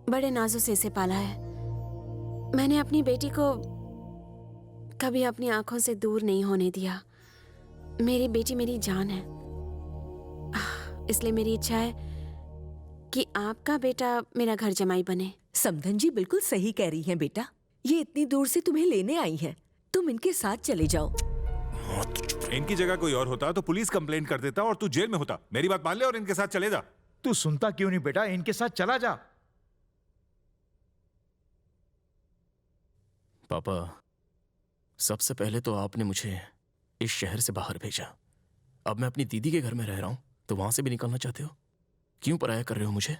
बड़े नाजों से इसे पाला है। मैंने अपनी बेटी को कभी अपनी आंखों से दूर नहीं होने दिया। मेरी बेटी मेरी जान है, इसलिए मेरी इच्छा है कि आपका बेटा मेरा घर जमाई बने। समधन जी बिल्कुल सही कह रही हैं बेटा। ये इतनी दूर से तुम्हें लेने आई हैं, तुम इनके साथ चले जाओ। इनकी जगह कोई और होता तो पुलिस कंप्लेंट कर देता और तू जेल में होता। मेरी बात मान ले और इनके साथ चले जा। तू सुनता क्यों नहीं बेटा, इनके साथ चला जा। पापा, सबसे पहले तो आपने मुझे इस शहर से बाहर भेजा। अब मैं अपनी दीदी के घर में रह रहा हूं, तो वहां से भी निकलना चाहते हो? क्यों पराया कर रहे हो मुझे?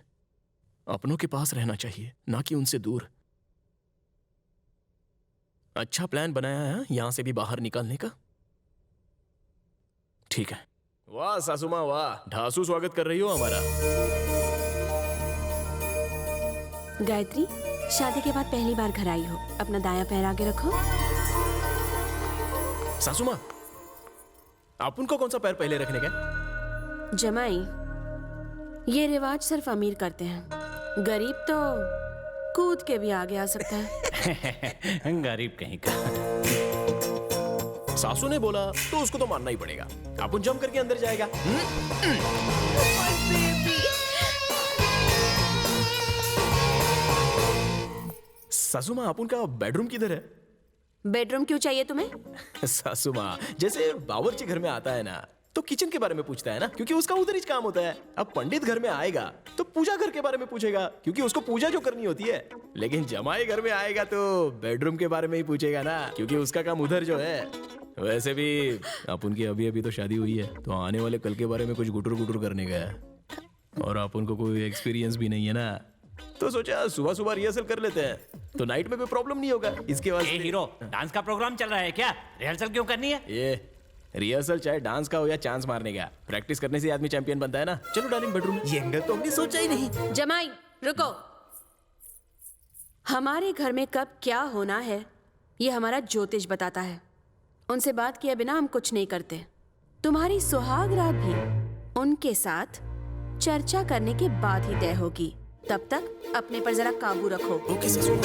अपनों के पास रहना चाहिए, ना कि उनसे दूर। अच्छा प्लान बनाया है यहां से भी बाहर निकालने का? ठीक है। वाह सासू माँ वाह, ढासू स्वागत कर रही हो हमारा। गायत्री, शादी के बाद पहली बार घर आई हो, अपना दायां पैर आगे रखो। सासू माँ, आप उनको कौन सा पैर पहले रखने का? जमाई, ये रिवाज सिर्फ अमीर करते हैं, गरीब तो कूद के भी आगे आ सकता है। गरीब कहीं का। सासू ने बोला तो उसको तो मानना ही पड़ेगा। अपन जंप करके अंदर जाएगा। सासू माँ, अपन का बेडरूम किधर है? बेडरूम क्यों चाहिए तुम्हें? सासू माँ, जैसे बावर्ची घर में आता है ना, तो किचन के बारे में पूछता है ना, क्योंकि उसका उधर ही काम होता है। अब पंडित घर में आएगा तो पूजा घर के बारे में पूछेगा, क्योंकि उसको पूजा जो करनी होती है। लेकिन जमाई घर में आएगा तो बेडरूम के बारे में ही पूछेगा ना, क्योंकि उसका काम उधर जो है। वैसे भी अपन की अभी अभी तो शादी हुई है, तो आने वाले कल के बारे में कुछ गुटुर गुटुर करने का है, और अपन को कोई एक्सपीरियंस भी नहीं है ना, तो सोचा सुबह सुबह रिहर्सल कर लेते हैं, तो नाइट में कोई प्रॉब्लम नहीं होगा। इसके बाद हीरो, डांस का प्रोग्राम चल रहा है क्या? रिहर्सल क्यों करनी है? ये रिहर्सल चाहे डांस का हो या चांस मारने का, प्रैक्टिस करने से आदमी चैंपियन बनता है ना। चलो डार्लिंग बेडरूम। ये एंगल तो हमने सोचा ही नहीं। जमाई रुको, हमारे घर में कब क्या होना है ये हमारा ज्योतिष बताता है। उनसे बात किए बिना हम कुछ नहीं करते। तुम्हारी सुहाग रात भी उनके साथ चर्चा करने के बाद ही तय होगी। तब तक अपने पर जरा काबू रखो। ओके ससुर।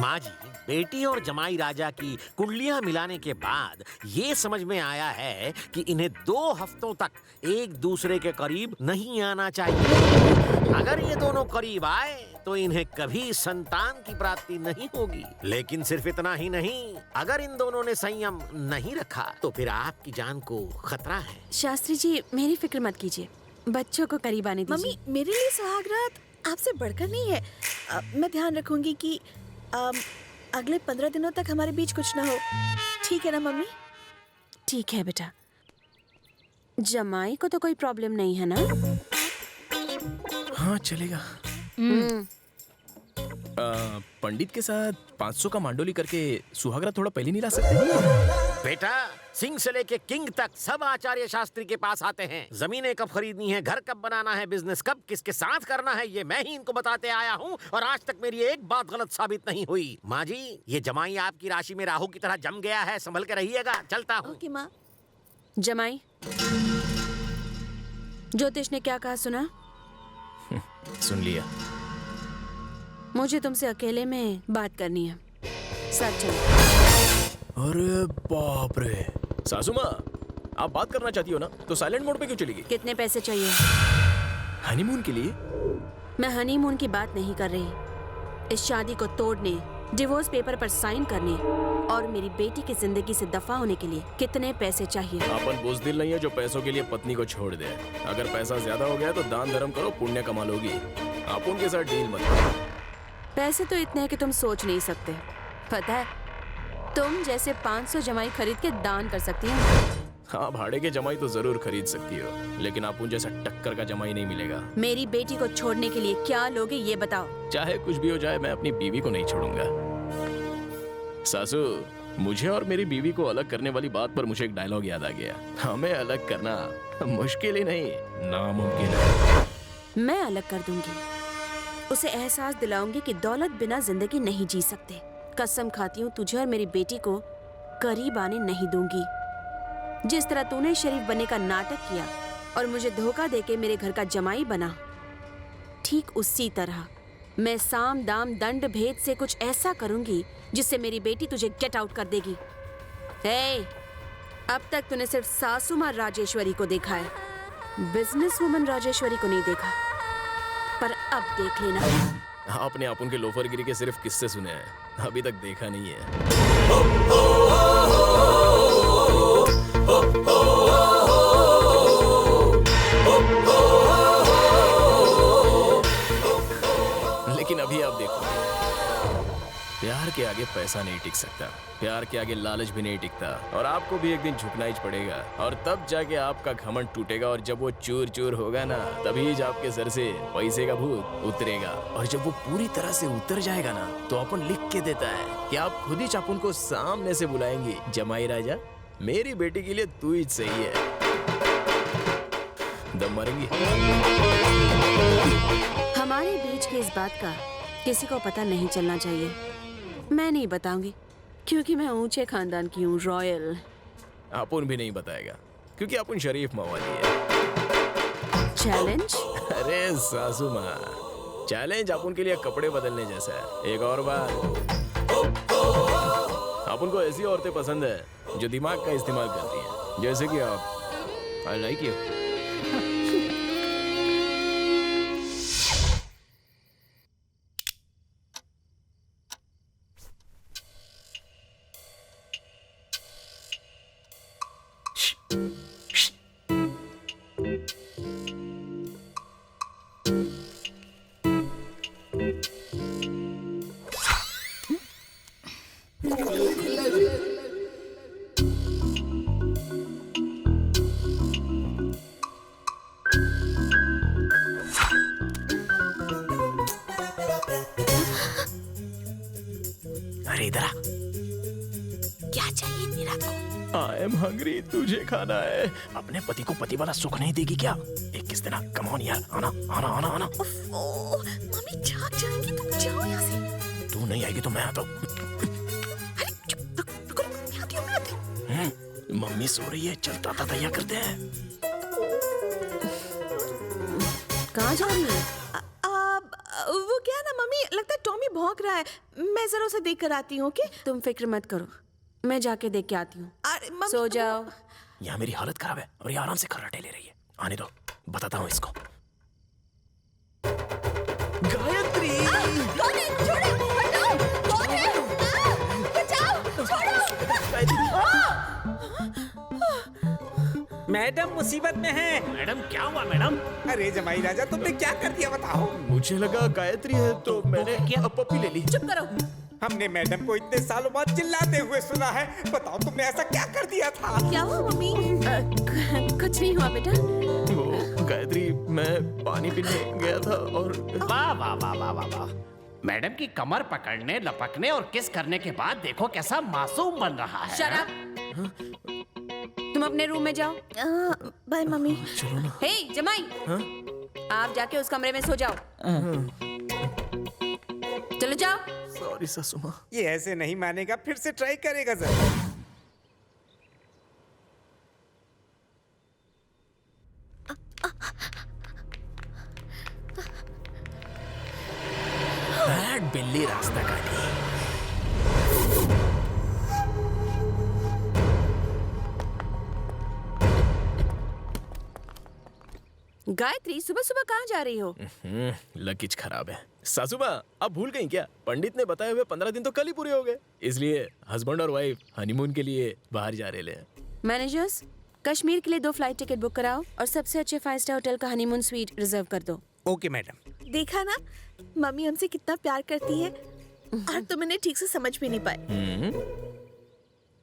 माँ जी, बेटी और जमाई राजा की कुंडलियां मिलाने के बाद ये समझ में आया है कि इन्हें 2 हफ्तों तक एक दूसरे के करीब नहीं आना चाहिए। अगर ये दोनों करीब आए तो इन्हें कभी संतान की प्राप्ति नहीं होगी। लेकिन सिर्फ इतना ही नहीं, अगर इन दोनों ने संयम नहीं रखा तो फिर आपकी जान को खतरा है। शास्त्री जी, मेरी फिक्र मत कीजिए, बच्चों को करीब आने दीजिए। मम्मी, मेरे लिए सुहागरात आपसे बढ़कर नहीं है। मैं ध्यान रखूंगी कि अगले 15 दिनों तक हमारे बीच कुछ ना हो। ठीक है ना मम्मी? ठीक है बेटा। जमाई को तो कोई प्रॉब्लम नहीं है ना? हाँ चलेगा। पंडित के साथ 500 का मांडोली करके सुहागरा थोड़ा पहले नहीं ला सकते? बेटा, सिंह से लेके किंग तक सब आचार्य शास्त्री के पास आते हैं। जमीनें कब खरीदनी है, घर कब बनाना है, बिजनेस कब किसके साथ करना है, ये मैं ही इनको बताते आया हूँ, और आज तक मेरी एक बात गलत साबित नहीं हुई। माँ जी, ये जमाई आपकी राशि में राहु की तरह जम गया है, संभल के रहिएगा। चलता हूँ। ओके माँ। जमाई, ज्योतिष ने क्या कहा सुना? सुन लिया। मुझे तुमसे अकेले में बात करनी है। साथ चलो। अरे बाप रे। सासू माँ, आप बात करना चाहती हो ना, तो साइलेंट मोड पे क्यों चली गई? कितने पैसे चाहिए? हनीमून के लिए? मैं हनीमून की बात नहीं कर रही। इस शादी को तोड़ने, डिवोर्स पेपर पर साइन करने और मेरी बेटी की जिंदगी से दफा होने के लिए कितने पैसे चाहिए? अपन बुज़दिल नहीं है जो पैसों के लिए पत्नी को छोड़ दे। अगर पैसा ज्यादा हो गया तो दान धर्म करो, पुण्य कमा लोगी। आप उनके साथ डील मत करो। पैसे तो इतने हैं कि तुम सोच नहीं सकते। पता है, तुम जैसे 500 जमाई खरीद के दान कर सकती हो। हाँ, भाड़े के जमाई तो जरूर खरीद सकती हो, लेकिन आप उन जैसा टक्कर का जमाई नहीं मिलेगा। मेरी बेटी को छोड़ने के लिए क्या लोगे ये बताओ। चाहे कुछ भी हो जाए, मैं अपनी बीवी को नहीं छोड़ूंगा। सासू, मुझे और मेरी बीवी को अलग करने वाली बात पर मुझे एक डायलॉग याद आ गया। हमें अलग करना मुश्किल ही नहीं, नामुमकिन है। मैं अलग कर दूंगी। उसे एहसास दिलाऊंगी कि दौलत बिना जिंदगी नहीं जी सकते। कसम खाती हूँ, तुझे और मेरी बेटी को करीब आने नहीं दूंगी। जिस तरह तूने शरीफ बनने का नाटक किया और मुझे धोखा देके मेरे घर का जमाई बना, ठीक उसी तरह मैं साम दाम दंड भेद से कुछ ऐसा करूंगी जिससे मेरी बेटी तुझे गेट आउट कर देगी। हे, अब तक तूने सिर्फ सासू माँ राजेश्वरी को देखा है, बिजनेस वुमन राजेश्वरी को नहीं देखा। पर अब देख लेना। आपने आप उनके लोफरगिरी के सिर्फ किस्से सुने हैं, अभी तक देखा नहीं है। लेकिन अभी आप देखो, प्यार के आगे पैसा नहीं टिक सकता, प्यार के आगे लालच भी नहीं टिकता, और आपको भी एक दिन झुकना ही पड़ेगा, और तब जाके आपका घमंड टूटेगा, और जब वो चूर चूर होगा ना, तभी आपके सर से पैसे का भूत उतरेगा। और जब वो पूरी तरह से उतर जाएगा ना, तो अपन लिख के देता है कि आप खुद ही चापुन को सामने से बुलाएंगे, जमाई राजा मेरी बेटी के लिए तू ही सही है। दम मारेंगी। हमारे बीच की इस बात का किसी को पता नहीं चलना चाहिए। मैं नहीं बताऊंगी क्योंकि मैं ऊंचे खानदान की हूँ, रॉयल। अपुन भी नहीं बताएगा क्योंकि अपुन शरीफ मवाली है। चैलेंज? अरे सासू माँ, चैलेंज अपुन के लिए कपड़े बदलने जैसा है। एक और बात, अपुन को ऐसी औरतें पसंद है जो दिमाग का इस्तेमाल करती हैं, जैसे कि आप। I like you. अरे इधर आ। क्या चाहिए इतनी रात को? आई एम हंग्री, तुझे खाना है। अपने पति को पति वाला सुख नहीं देगी क्या? एक किस दिन कम ऑन यार, आना आना आना आना। मम्मी जाग जाएंगी, तुम जाओ यहाँ से। तू नहीं आएगी तो मैं आता हूँ। अरे चुप, रुको, मैं आती हूँ, मैं आती हूँ। मम्मी सो रही है, चल ताता तैयार करते हैं। कहाँ जा रही है? वो क्या है ना मम्मी, लगता है टॉमी भौंक रहा है, मैं जरा उसे देख कर आती हूँ। ओके? तुम फिक्र मत करो, मैं जाके देख के आती हूँ। अरे मम्मी, सो जाओ। यहाँ मेरी हालत खराब है और ये आराम से खर्राटे ले रही है। आने दो, बताता हूँ इसको। गायत्री! टॉमी, छोड़ो, हटो, भौंक रहे हो। बचाओ, छोड़ो। मैडम मुसीबत में है। मैडम क्या हुआ मैडम? अरे जमाई राजा, तुमने क्या कर दिया बताओ। मुझे लगा गायत्री है तो मैंने क्या पप्पी ले ली। चुप करो। हमने मैडम को इतने सालों बाद चिल्लाते हुए सुना है, बताओ तुमने ऐसा क्या कर दिया था? क्या हुआ मम्मी? कुछ नहीं हुआ बेटा। वो गायत्री, मैं पानी पीने गया था और वाह वाह वाह वाह वाह वाह। मैडम की कमर पकड़ने, लपकने और किस करने के बाद देखो कैसा मासूम बन रहा है। शराब। तुम अपने रूम में जाओ। Bye mummy. चलो ना। हे जमाई, आप जाके उस कमरे में सो जाओ। चलो जाओ। सॉरी सासू माँ। ये ऐसे नहीं मानेगा, फिर से ट्राई करेगा जरा। बैड बिल्ली रास्ता काटी। गायत्री, सुबह सुबह कहाँ जा रही हो? लगेज खराब है। सासू माँ, आप भूल गई क्या? पंडित ने बताए हुए 15 दिन तो कल ही पूरे हो गए, इसलिए हस्बैंड और वाइफ हनीमून के लिए बाहर जा रहे हैं। मैनेजर्स, कश्मीर के लिए 2 फ्लाइट टिकट बुक कराओ और सबसे अच्छे 5 स्टार होटल का हनीमून स्वीट रिजर्व कर दो। Okay madam. देखा ना, मम्मी हमसे कितना प्यार करती है और तुम इन्हें ठीक से समझ भी नहीं पाए।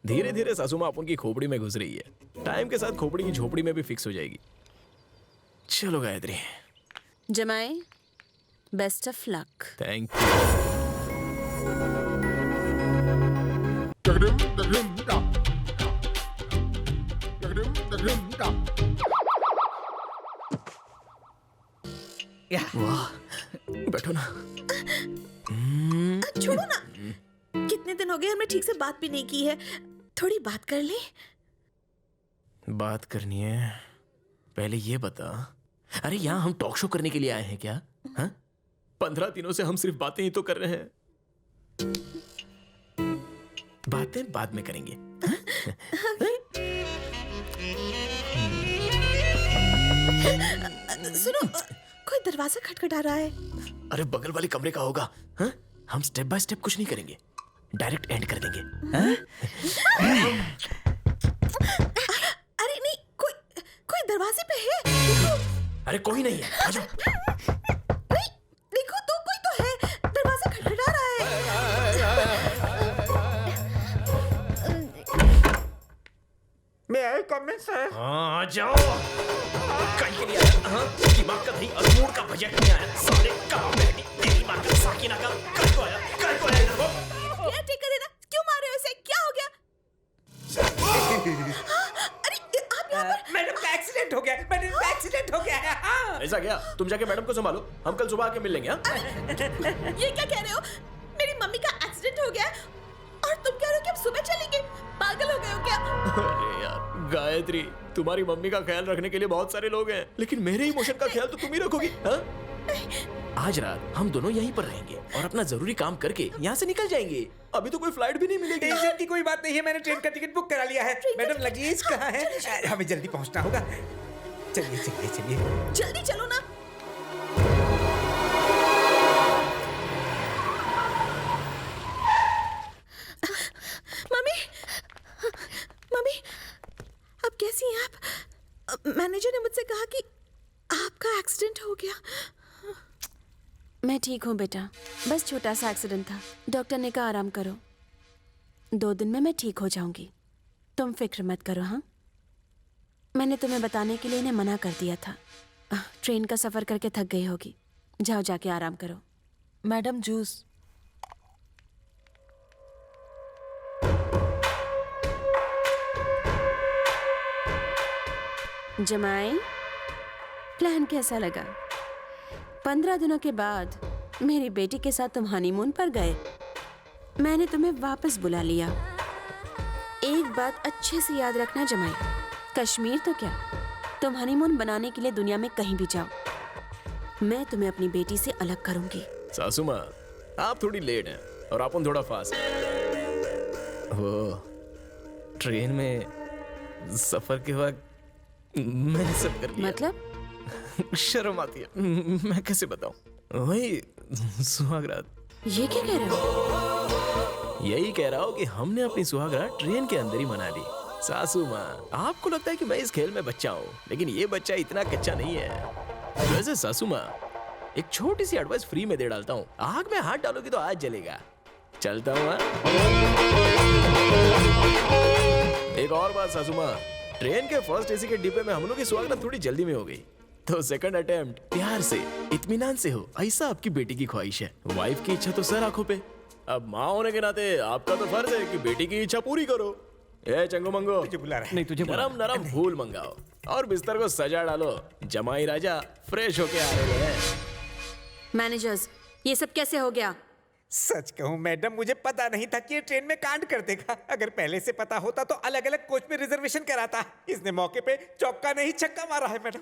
धीरे धीरे सासू माँ उनकी खोपड़ी में घुस रही है, टाइम के साथ खोपड़ी की झोपड़ी में भी फिक्स हो जाएगी। चलो गायत्री। जमाई, best of luck. Thank you. वाह, बैठो ना। छोड़ो ना, कितने दिन हो गए हमने ठीक से बात भी नहीं की है। थोड़ी बात कर ले। बात करनी है, पहले ये बता। अरे यहाँ हम टॉक शो करने के लिए आए हैं क्या? हाँ? 15 दिनों से हम सिर्फ बातें ही तो कर रहे हैं। बातें बाद में करेंगे। सुनो, कोई दरवाजा खटखटा रहा है। अरे बगल वाले कमरे का होगा। हाँ? हम स्टेप बाय स्टेप कुछ नहीं करेंगे, डायरेक्ट एंड कर देंगे। हाँ? अरे नहीं, कोई दरवाजे पे है। देखो। अरे कोई नहीं है, आ जाओ। नहीं, देखो तो कोई तो है, दरवाजा खटखटा रहा है। मैं आई कमेंट सर। हाँ, आ जाओ। कहीं के लिए आया? हाँ? दिमाग का दही और मूड का भजिया नहीं आया। साले कहाँ बैठी? तेरी बात का साकिना का कहीं को आया? कहीं को आया इधर को? क्या टेकर है ना? क्यों मार रहे हो इसे? क्या हो गया? अरे आप यहाँ पर? मैडम का एक्सीडेंट हो गया, मैडम का एक्सीडेंट हो गया है। हाँ। ऐसा क्या? तुम जाके मैडम को संभालो, हम कल सुबह आके मिल लेंगे। हाँ? ये क्या कह रहे हो? मेरी मम्मी का एक्सीडेंट हो गया है और तुम कह रहे हो कि अब सुबह चलेंगे? पागल हो गए हो क्या? अरे यार गायत्री, तुम्हारी मम्मी का ख्याल रखने के लिए बहुत सारे लोग हैं, लेकिन मेरे इमोशन का ख्याल तो तुम ही रखोगी। हाँ? आज रात हम दोनों यहीं पर रहेंगे और अपना जरूरी काम करके यहाँ से निकल जाएंगे। अभी तो कोई फ्लाइट भी नहीं मिलेगी। टेंशन की कोई बात नहीं है, मैंने ट्रेन का टिकट बुक करा लिया है। मैडम लगेज कहाँ है? हमें जल्दी पहुंचना होगा। चलिए चलिए चलिए। जल्दी चलो ना। मम्मी, मम्मी, अब कैसी हैं आप? मैनेजर ने मुझसे कहा कि आपका एक्सीडेंट हो गया। मैं ठीक हूँ बेटा, बस छोटा सा एक्सीडेंट था। डॉक्टर ने कहा आराम करो, 2 दिन में मैं ठीक हो जाऊंगी। तुम फिक्र मत करो। हाँ, मैंने तुम्हें बताने के लिए इन्हें मना कर दिया था। ट्रेन का सफर करके थक गई होगी, जाओ जाके आराम करो। Madam juice. जमाई, प्लान कैसा लगा? 15 दिनों के बाद मेरी बेटी के साथ तुम हनीमून पर गए। मैंने तुम्हें वापस बुला लिया। एक बात अच्छे से याद रखना जमाई, कश्मीर तो क्या, तुम हनीमून बनाने के लिए दुनिया में कहीं भी जाओ, मैं तुम्हें अपनी बेटी से अलग करूंगी। सासू माँ, आप थोड़ी लेट हैं और अपन थोड़ा फास्ट। वो ट्रेन में सफर के वक्त मैंने सब कर लिया। मतलब? शर्म आती है, मैं कैसे बताऊं? वही सुहागरात। ये क्या कह रहे हो? यही कह रहा हूँ कि हमने अपनी सुहागरात ट्रेन के अंदर ही मना ली। सासू माँ, आपको लगता है कि मैं इस खेल में बच्चा हूँ, लेकिन ये बच्चा इतना कच्चा नहीं है। वैसे सासू माँ, एक छोटी सी एडवाइस फ्री में दे डालता हूँ, आग में हाथ डालोगी तो आज जलेगा। चलता हूँ। एक और बात सासू माँ, ट्रेन के फर्स्ट एसी के डिब्बे में हम लोग की सुहागरात थोड़ी जल्दी में हो गई, तो सेकंड अटेम्प्ट प्यार से, इत्मीनान से हो, ऐसा आपकी बेटी की ख्वाहिश है। वाइफ की इच्छा तो सर आंखों पे, अब माँ होने के नाते आपका तो फर्ज है कि बेटी की इच्छा पूरी करो। ए चंगो मंगो, तुझे बुला रहा है। नहीं तुझे बुला नरम नरम फूल मंगाओ और बिस्तर को सजा डालो। जमाई राजा फ्रेश होके आ रहे हैं। मैनेजर्स, ये सब कैसे हो गया? सच कहूं मैडम, मुझे पता नहीं था कि ये ट्रेन में कांड कर देगा। अगर पहले से पता होता तो अलग अलग कोच में रिजर्वेशन कराता। इसने मौके पे चौका नहीं छक्का मारा है मैडम।